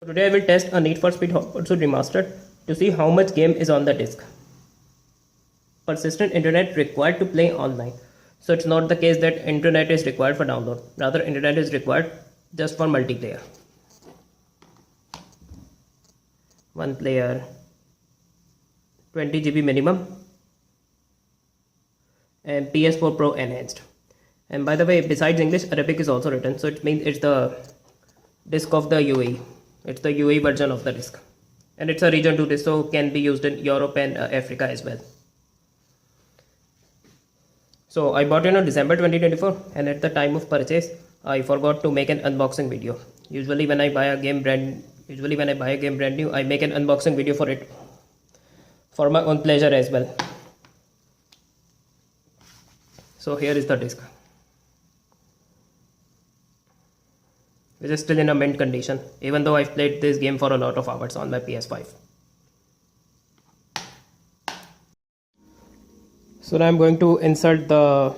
Today I will test a Need for Speed Hot Pursuit Remastered to see how much game is on the disk. Persistent internet required to play online. So it's not the case that internet is required for download. Rather, internet is required just for multiplayer. One player, 20 GB minimum, and PS4 Pro enhanced. And by the way, besides English, Arabic is also written, so it means it's the disk of the UAE. It's the UAE version of the disk, and it's a region 2 disk, so can be used in Europe and Africa as well. So I bought it on December 2024, and at the time of purchase I forgot to make an unboxing video. Usually when I buy a game brand new, I make an unboxing video for it for my own pleasure as well. So here is the disk, which is still in a mint condition, even though I've played this game for a lot of hours on my PS5. So now I'm going to insert the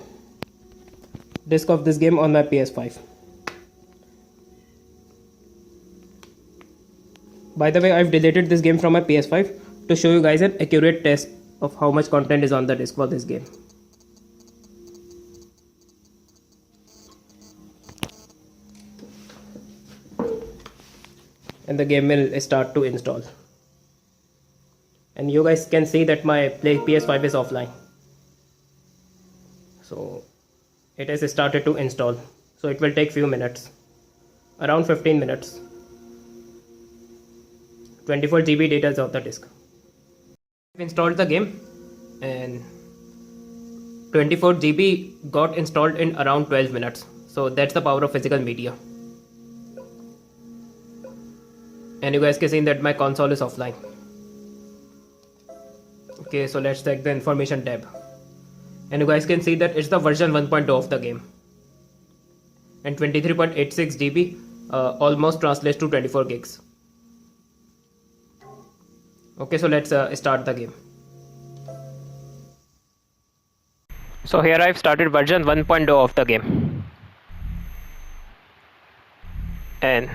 disk of this game on my PS5. By the way, I've deleted this game from my PS5 to show you guys an accurate test of how much content is on the disk for this game. And the game will start to install, and you guys can see that my PS5 is offline, so it has started to install. So it will take few minutes, around 15 minutes. 24 GB data is of the disk. I've installed the game, and 24 GB got installed in around 12 minutes. So that's the power of physical media. And you guys can see that my console is offline. Okay, so let's check the information tab. And you guys can see that it's the version 1.0 of the game. And 23.86 GB almost translates to 24 gigs. Okay, so let's start the game. So here I've started version 1.0 of the game. And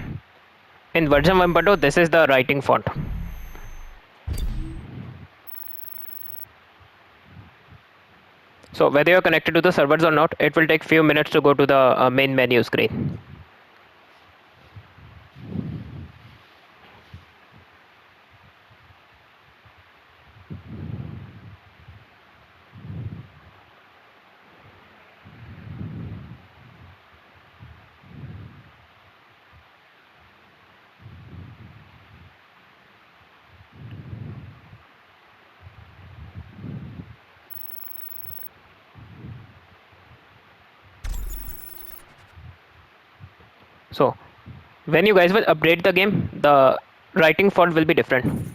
in version 1.0, this is the writing font. So whether you're connected to the servers or not, it will take few minutes to go to the main menu screen. So when you guys will update the game, the writing font will be different,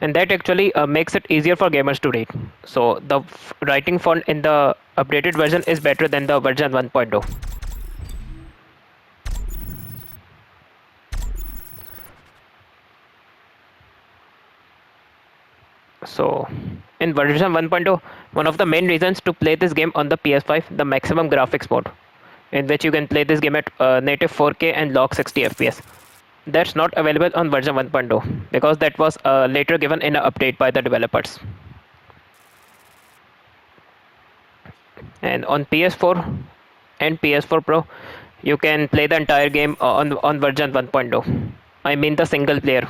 and that actually makes it easier for gamers to read. So the writing font in the updated version is better than the version 1.0. So in version 1.0, one of the main reasons to play this game on the PS5, the maximum graphics mode, in which you can play this game at native 4K and log 60 FPS. That's not available on version 1.0 because that was later given in an update by the developers. And on PS4 and PS4 Pro, you can play the entire game on version 1.0. I mean the single player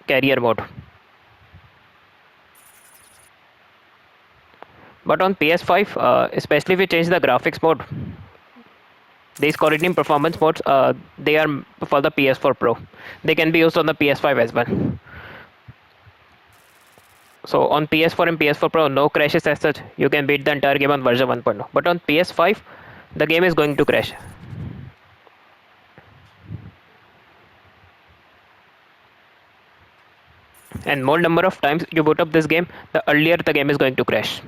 carrier mode. But on PS5, especially if we change the graphics mode, these coordinating performance modes, they are for the PS4 Pro. They can be used on the PS5 as well. So on PS4 and PS4 Pro, no crashes as such. You can beat the entire game on version 1.0. But on PS5, the game is going to crash. And more number of times you boot up this game, the earlier the game is going to crash.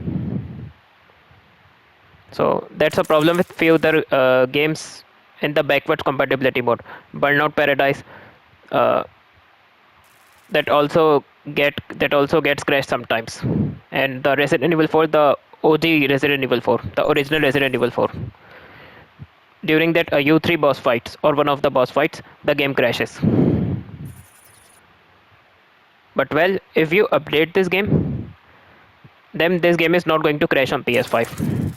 So that's a problem with few other games in the backwards compatibility mode. Burnout Paradise, that also gets crashed sometimes. And the Resident Evil 4, the OG Resident Evil 4, the original Resident Evil 4. During that U3 boss fights or one of the boss fights, the game crashes. But well, if you update this game, then this game is not going to crash on PS5.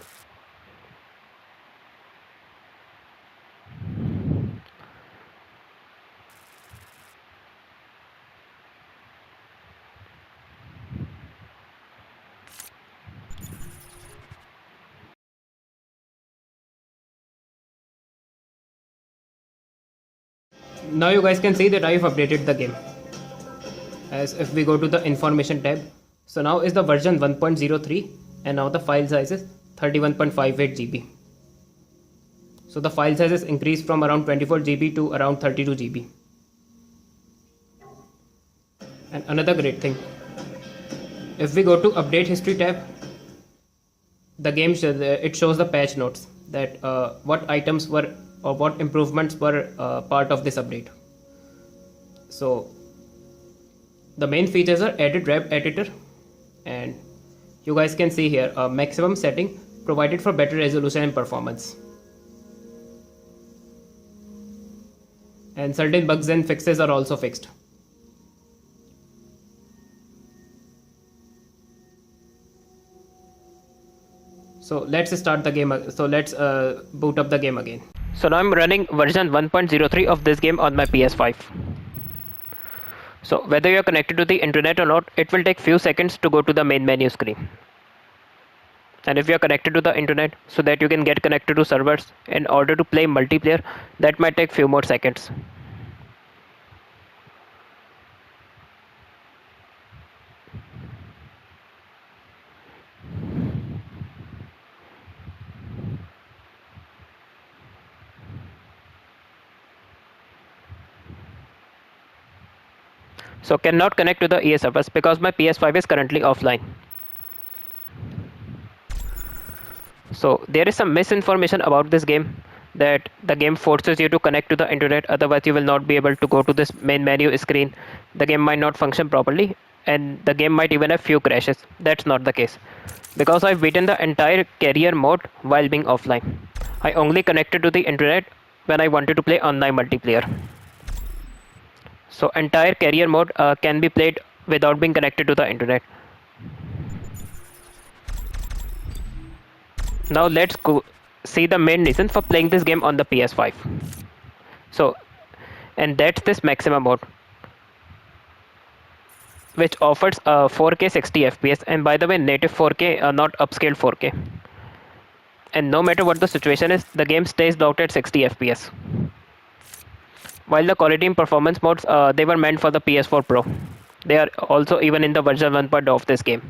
Now you guys can see that I've updated the game. As if we go to the information tab, so now is the version 1.03 and now the file size is 31.58 GB. So the file size is increased from around 24 GB to around 32 GB. And another great thing, if we go to update history tab, the game it shows the patch notes that what items were or what improvements were part of this update. So the main features are added web editor, and you guys can see here a maximum setting provided for better resolution and performance. And certain bugs and fixes are also fixed. So let's start the game. So let's boot up the game again. So now I'm running version 1.03 of this game on my PS5. So whether you're connected to the internet or not, it will take few seconds to go to the main menu screen. And if you're connected to the internet, so that you can get connected to servers in order to play multiplayer, that might take few more seconds. So cannot connect to the ESFS because my PS5 is currently offline. So there is some misinformation about this game, that the game forces you to connect to the internet, otherwise you will not be able to go to this main menu screen. The game might not function properly and the game might even have few crashes. That's not the case, because I've beaten the entire career mode while being offline. I only connected to the internet when I wanted to play online multiplayer. So entire career mode can be played without being connected to the internet. Now let's go see the main reason for playing this game on the PS5. So, and that's this maximum mode, which offers 4K 60 FPS, and by the way native 4K, not upscaled 4K. And no matter what the situation is, the game stays locked at 60 FPS. While the quality and performance modes, they were meant for the PS4 Pro. They are also even in the version 1.0 of this game.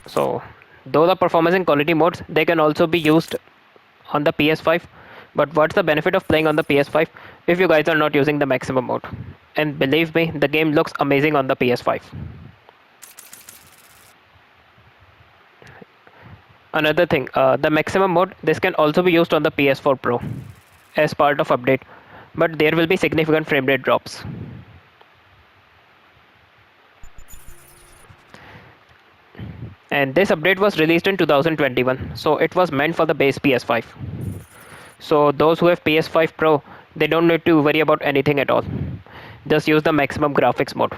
So though the performance and quality modes, they can also be used on the PS5. But what's the benefit of playing on the PS5 if you guys are not using the maximum mode? And believe me, the game looks amazing on the PS5. Another thing, the maximum mode, this can also be used on the PS4 Pro as part of update, but there will be significant frame rate drops. And this update was released in 2021, so it was meant for the base PS5. So those who have PS5 Pro, they don't need to worry about anything at all. Just use the maximum graphics mode.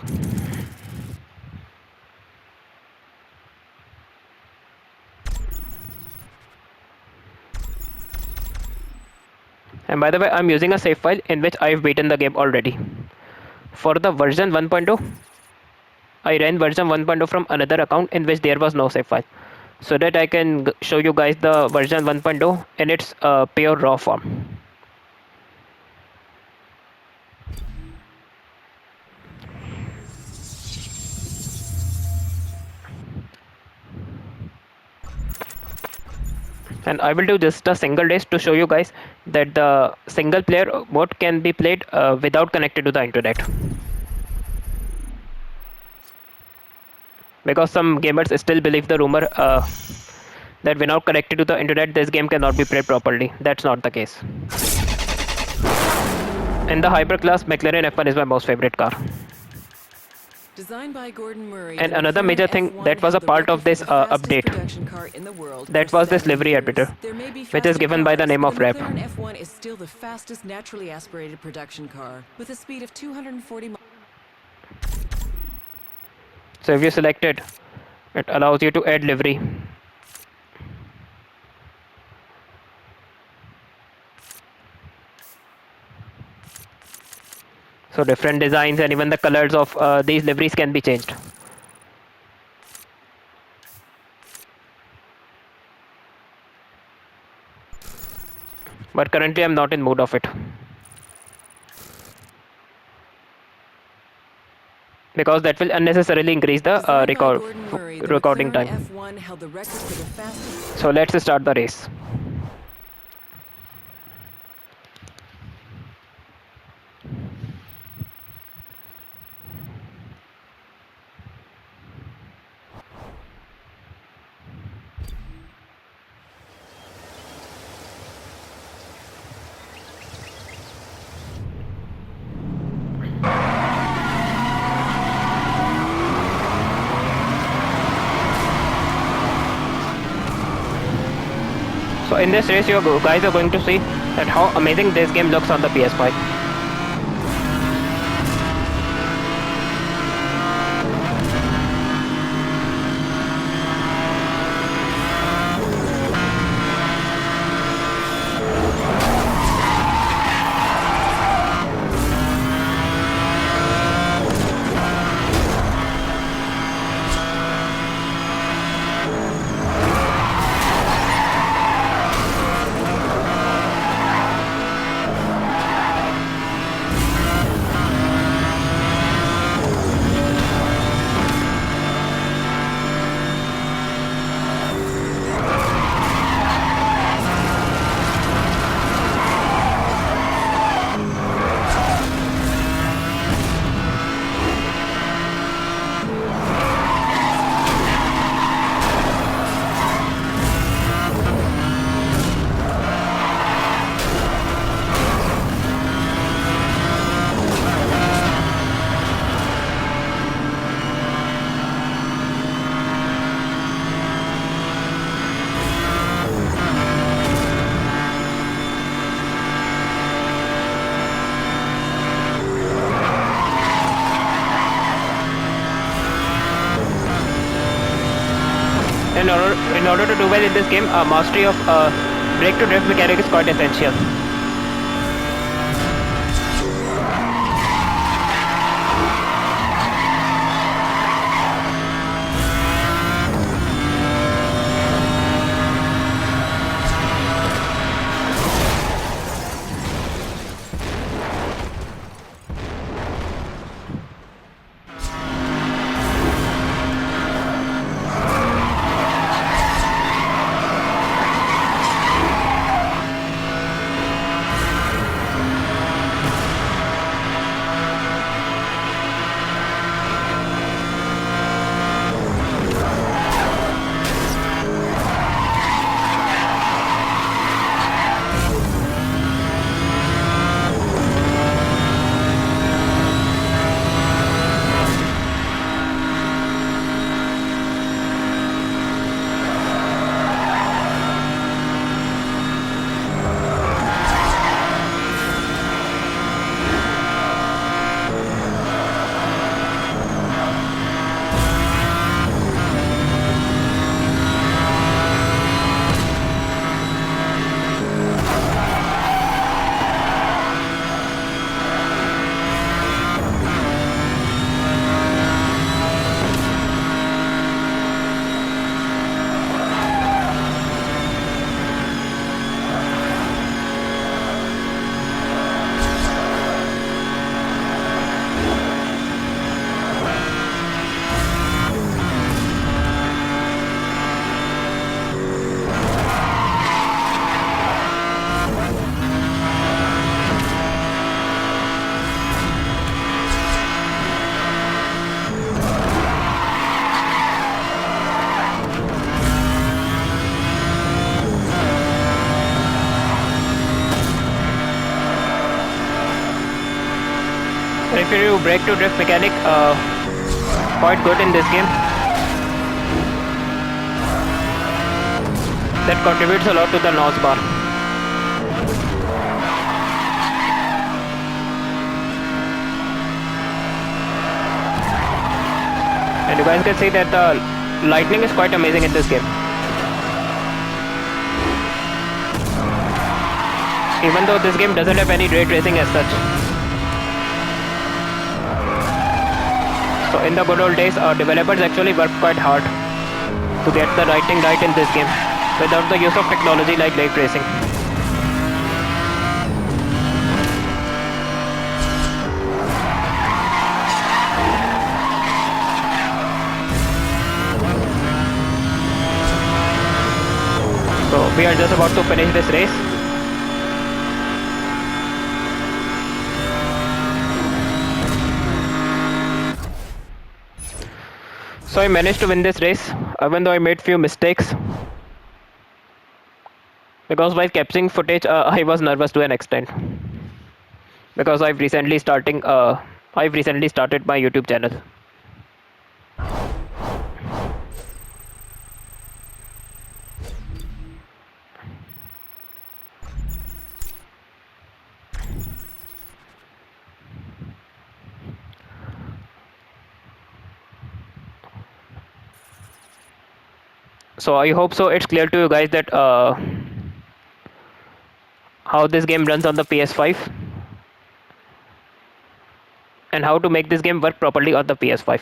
And by the way, I'm using a save file in which I've beaten the game already. For the version 1.0, I ran version 1.0 from another account in which there was no save file, so that I can show you guys the version 1.0 in its pure raw form. And I will do just a single race to show you guys that the single player mode can be played without connected to the internet. Because some gamers still believe the rumor that without connected to the internet this game cannot be played properly. That's not the case. And the hyperclass McLaren F1 is my most favorite car. Designed by Gordon Murray, And the another McLaren major thing F1 that was held a the part record of for this the fastest update, production car in the world for that was this 7 livery years. editor, There may be which is faster given by the cars, name but of the Rep. McLaren F1 is still the fastest naturally aspirated production car, with a speed of 240 miles. So if you select it, it allows you to add livery. So different designs and even the colors of these liveries can be changed. But currently I'm not in mood of it, because that will unnecessarily increase the Designed by Gordon Murray, the recording McLaren time. F1 held the record for the fastest. So let's start the race. So in this race, you guys are going to see that how amazing this game looks on the PS5. In order to do well in this game, mastery of brake to drift mechanic is quite essential. If you do brake to drift mechanic, quite good in this game. That contributes a lot to the nose bar. And you guys can see that the lightning is quite amazing in this game. Even though this game doesn't have any ray tracing as such. So in the good old days, developers actually worked quite hard to get the lighting right in this game without the use of technology like ray tracing. So we are just about to finish this race. So I managed to win this race, even though I made few mistakes. Because while capturing footage, I was nervous to an extent. Because I've recently started my YouTube channel. So I hope so it's clear to you guys that how this game runs on the PS5 and how to make this game work properly on the PS5.